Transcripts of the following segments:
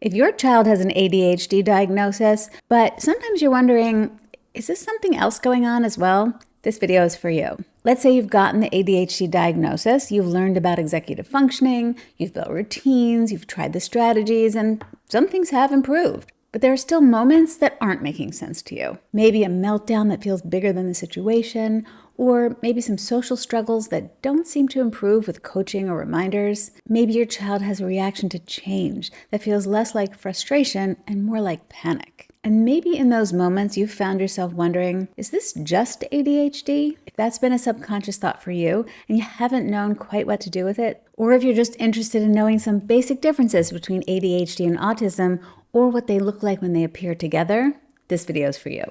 If your child has an ADHD diagnosis, but sometimes you're wondering, is this something else going on as well? This video is for you. Let's say you've gotten the ADHD diagnosis, you've learned about executive functioning, you've built routines, you've tried the strategies, and some things have improved. But there are still moments that aren't making sense to you. Maybe a meltdown that feels bigger than the situation, or maybe some social struggles that don't seem to improve with coaching or reminders. Maybe your child has a reaction to change that feels less like frustration and more like panic. And maybe in those moments you've found yourself wondering, is this just ADHD? If that's been a subconscious thought for you and you haven't known quite what to do with it, or if you're just interested in knowing some basic differences between ADHD and autism or what they look like when they appear together, this video is for you.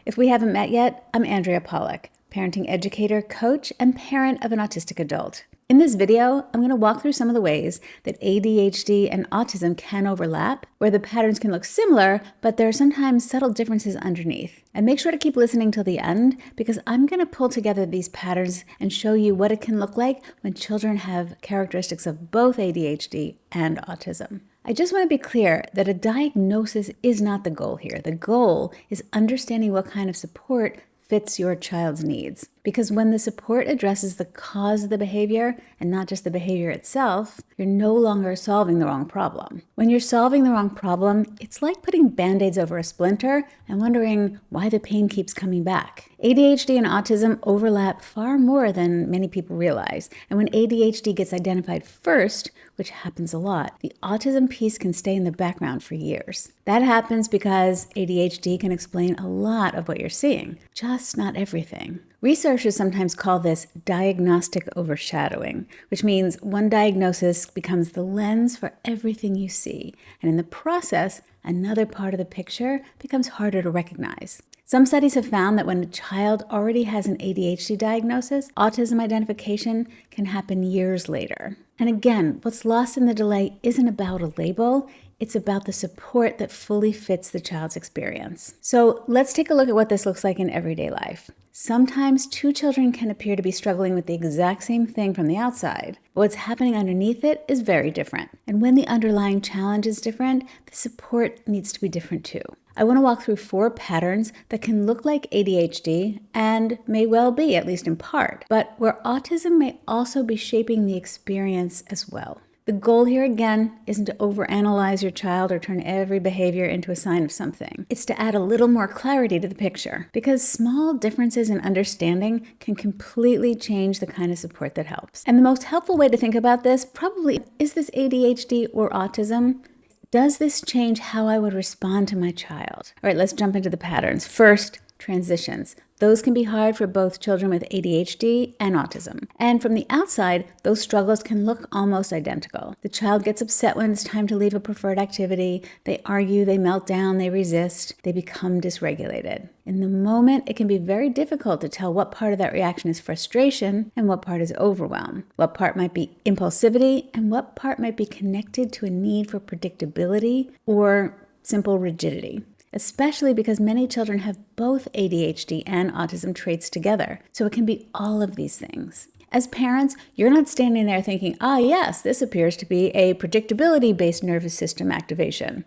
If we haven't met yet, I'm Andrea Pollack, parenting educator, coach, and parent of an autistic adult. In this video, I'm going to walk through some of the ways that ADHD and autism can overlap, where the patterns can look similar, but there are sometimes subtle differences underneath. And make sure to keep listening till the end, because I'm going to pull together these patterns and show you what it can look like when children have characteristics of both ADHD and autism. I just want to be clear that a diagnosis is not the goal here. The goal is understanding what kind of support fits your child's needs. Because when the support addresses the cause of the behavior and not just the behavior itself, you're no longer solving the wrong problem. When you're solving the wrong problem, it's like putting band-aids over a splinter and wondering why the pain keeps coming back. ADHD and autism overlap far more than many people realize. And when ADHD gets identified first, which happens a lot, the autism piece can stay in the background for years. That happens because ADHD can explain a lot of what you're seeing, just not everything. Researchers sometimes call this diagnostic overshadowing, which means one diagnosis becomes the lens for everything you see, and in the process, another part of the picture becomes harder to recognize. Some studies have found that when a child already has an ADHD diagnosis, autism identification can happen years later. And again, what's lost in the delay isn't about a label, it's about the support that fully fits the child's experience. So let's take a look at what this looks like in everyday life. Sometimes two children can appear to be struggling with the exact same thing from the outside, but what's happening underneath it is very different. And when the underlying challenge is different, the support needs to be different too. I want to walk through 4 patterns that can look like ADHD and may well be, at least in part, but where autism may also be shaping the experience as well. The goal here, again, isn't to overanalyze your child or turn every behavior into a sign of something. It's to add a little more clarity to the picture, because small differences in understanding can completely change the kind of support that helps. And the most helpful way to think about this probably is this ADHD or autism? Does this change how I would respond to my child? All right, let's jump into the patterns. First, transitions. Those can be hard for both children with ADHD and autism. And from the outside, those struggles can look almost identical. The child gets upset when it's time to leave a preferred activity. They argue, they melt down, they resist, they become dysregulated. In the moment, it can be very difficult to tell what part of that reaction is frustration and what part is overwhelm. What part might be impulsivity and what part might be connected to a need for predictability or simple rigidity. Especially because many children have both ADHD and autism traits together. So it can be all of these things. As parents, you're not standing there thinking, yes, this appears to be a predictability-based nervous system activation.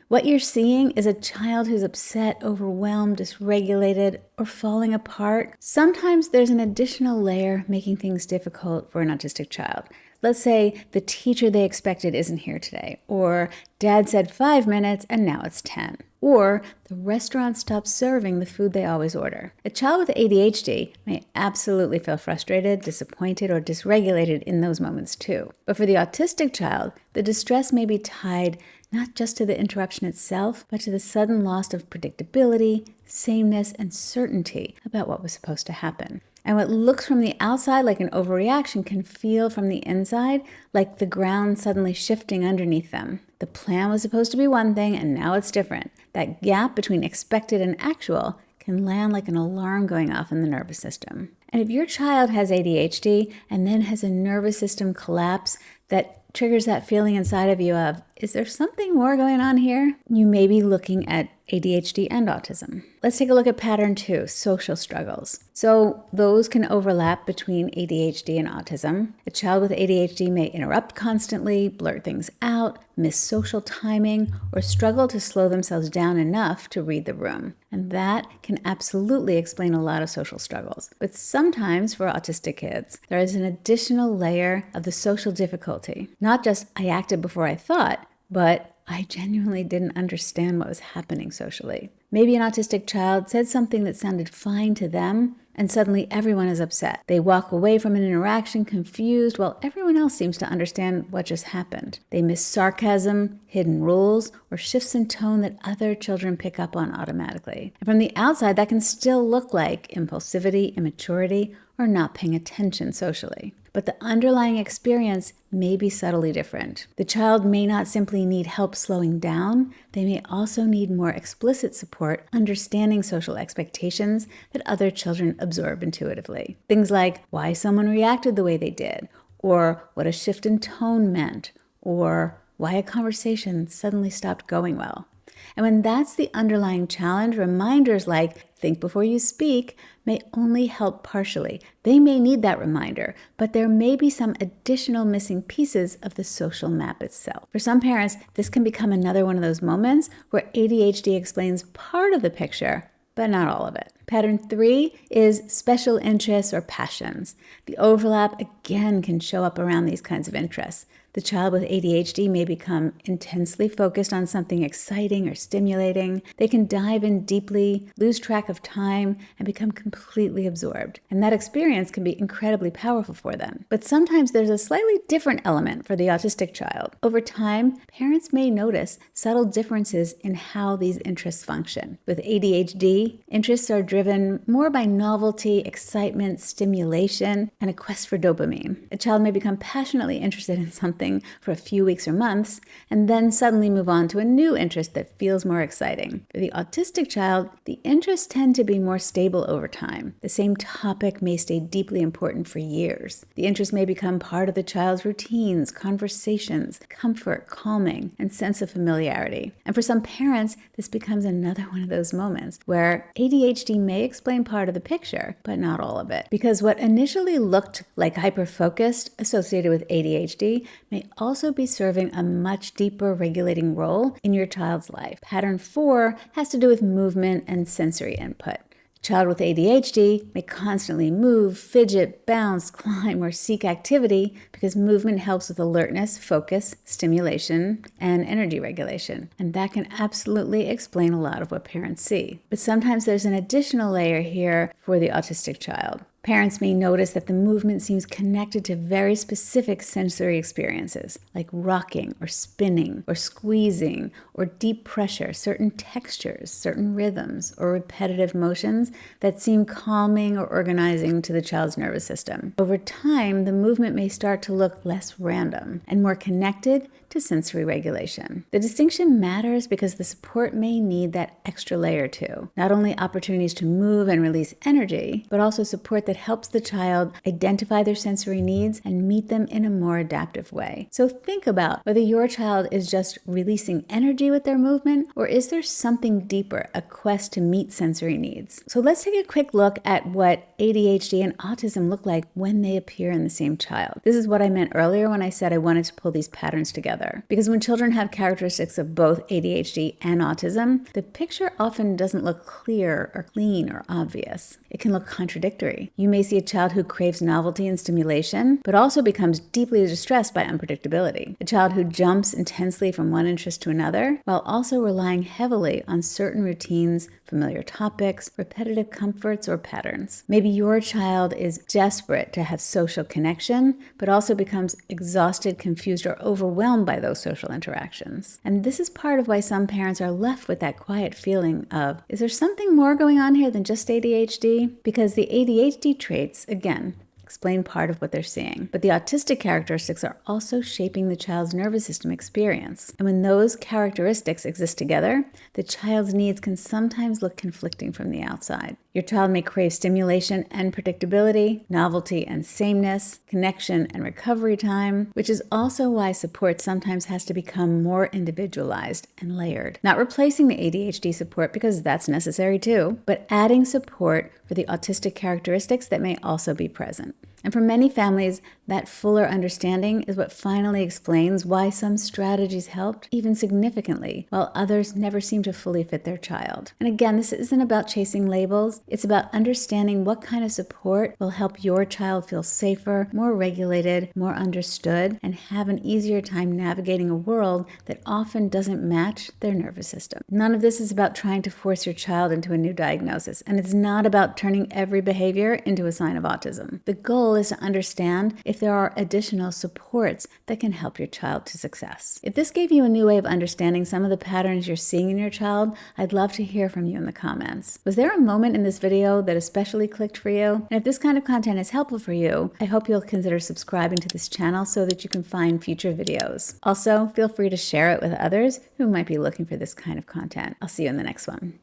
What you're seeing is a child who's upset, overwhelmed, dysregulated, or falling apart. Sometimes there's an additional layer making things difficult for an autistic child. Let's say the teacher they expected isn't here today, or dad said 5 minutes and now it's 10. Or the restaurant stopped serving the food they always order. A child with ADHD may absolutely feel frustrated, disappointed, or dysregulated in those moments too. But for the autistic child, the distress may be tied not just to the interruption itself, but to the sudden loss of predictability, sameness, and certainty about what was supposed to happen. And what looks from the outside like an overreaction can feel from the inside like the ground suddenly shifting underneath them. The plan was supposed to be one thing, and now it's different. That gap between expected and actual can land like an alarm going off in the nervous system. And if your child has ADHD and then has a nervous system collapse that triggers that feeling inside of you of, is there something more going on here? You may be looking at ADHD and autism. Let's take a look at pattern 2, social struggles. So those can overlap between ADHD and autism. A child with ADHD may interrupt constantly, blurt things out, miss social timing, or struggle to slow themselves down enough to read the room. And that can absolutely explain a lot of social struggles. But sometimes for autistic kids, there is an additional layer of the social difficulty. Not just I acted before I thought, but I genuinely didn't understand what was happening socially. Maybe an autistic child said something that sounded fine to them, and suddenly everyone is upset. They walk away from an interaction confused while everyone else seems to understand what just happened. They miss sarcasm, hidden rules, or shifts in tone that other children pick up on automatically. And from the outside, that can still look like impulsivity, immaturity, or not paying attention socially. But the underlying experience may be subtly different. The child may not simply need help slowing down, they may also need more explicit support understanding social expectations that other children absorb intuitively. Things like why someone reacted the way they did, or what a shift in tone meant, or why a conversation suddenly stopped going well. And when that's the underlying challenge, reminders like think before you speak may only help partially. They may need that reminder, but there may be some additional missing pieces of the social map itself. For some parents, this can become another one of those moments where ADHD explains part of the picture, but not all of it. Pattern 3 is special interests or passions. The overlap again can show up around these kinds of interests. The child with ADHD may become intensely focused on something exciting or stimulating. They can dive in deeply, lose track of time, and become completely absorbed. And that experience can be incredibly powerful for them. But sometimes there's a slightly different element for the autistic child. Over time, parents may notice subtle differences in how these interests function. With ADHD, interests are driven more by novelty, excitement, stimulation, and a quest for dopamine. A child may become passionately interested in something for a few weeks or months, and then suddenly move on to a new interest that feels more exciting. For the autistic child, the interests tend to be more stable over time. The same topic may stay deeply important for years. The interest may become part of the child's routines, conversations, comfort, calming, and sense of familiarity. And for some parents, this becomes another one of those moments where ADHD may explain part of the picture, but not all of it. Because what initially looked like hyper-focused associated with ADHD may also be serving a much deeper regulating role in your child's life. Pattern 4 has to do with movement and sensory input. A child with ADHD may constantly move, fidget, bounce, climb, or seek activity because movement helps with alertness, focus, stimulation, and energy regulation. And that can absolutely explain a lot of what parents see. But sometimes there's an additional layer here for the autistic child. Parents may notice that the movement seems connected to very specific sensory experiences, like rocking or spinning or squeezing or deep pressure, certain textures, certain rhythms, or repetitive motions that seem calming or organizing to the child's nervous system. Over time, the movement may start to look less random and more connected to sensory regulation. The distinction matters because the support may need that extra layer too. Not only opportunities to move and release energy, but also support that helps the child identify their sensory needs and meet them in a more adaptive way. So think about whether your child is just releasing energy with their movement, or is there something deeper, a quest to meet sensory needs? So let's take a quick look at what ADHD and autism look like when they appear in the same child. This is what I meant earlier when I said I wanted to pull these patterns together. Because when children have characteristics of both ADHD and autism, the picture often doesn't look clear or clean or obvious. It can look contradictory. You may see a child who craves novelty and stimulation, but also becomes deeply distressed by unpredictability. A child who jumps intensely from one interest to another, while also relying heavily on certain routines, familiar topics, repetitive comforts, or patterns. Maybe your child is desperate to have social connection, but also becomes exhausted, confused, or overwhelmed by those social interactions. And this is part of why some parents are left with that quiet feeling of, is there something more going on here than just ADHD? Because the ADHD traits, again, explain part of what they're seeing. But the autistic characteristics are also shaping the child's nervous system experience. And when those characteristics exist together, the child's needs can sometimes look conflicting from the outside. Your child may crave stimulation and predictability, novelty and sameness, connection and recovery time, which is also why support sometimes has to become more individualized and layered. Not replacing the ADHD support, because that's necessary too, but adding support for the autistic characteristics that may also be present. And for many families, that fuller understanding is what finally explains why some strategies helped, even significantly, while others never seem to fully fit their child. And again, this isn't about chasing labels. It's about understanding what kind of support will help your child feel safer, more regulated, more understood, and have an easier time navigating a world that often doesn't match their nervous system. None of this is about trying to force your child into a new diagnosis, and it's not about turning every behavior into a sign of autism. The goal is to understand if there are additional supports that can help your child to success. If this gave you a new way of understanding some of the patterns you're seeing in your child, I'd love to hear from you in the comments. Was there a moment in this video that especially clicked for you? And if this kind of content is helpful for you, I hope you'll consider subscribing to this channel so that you can find future videos. Also, feel free to share it with others who might be looking for this kind of content. I'll see you in the next one.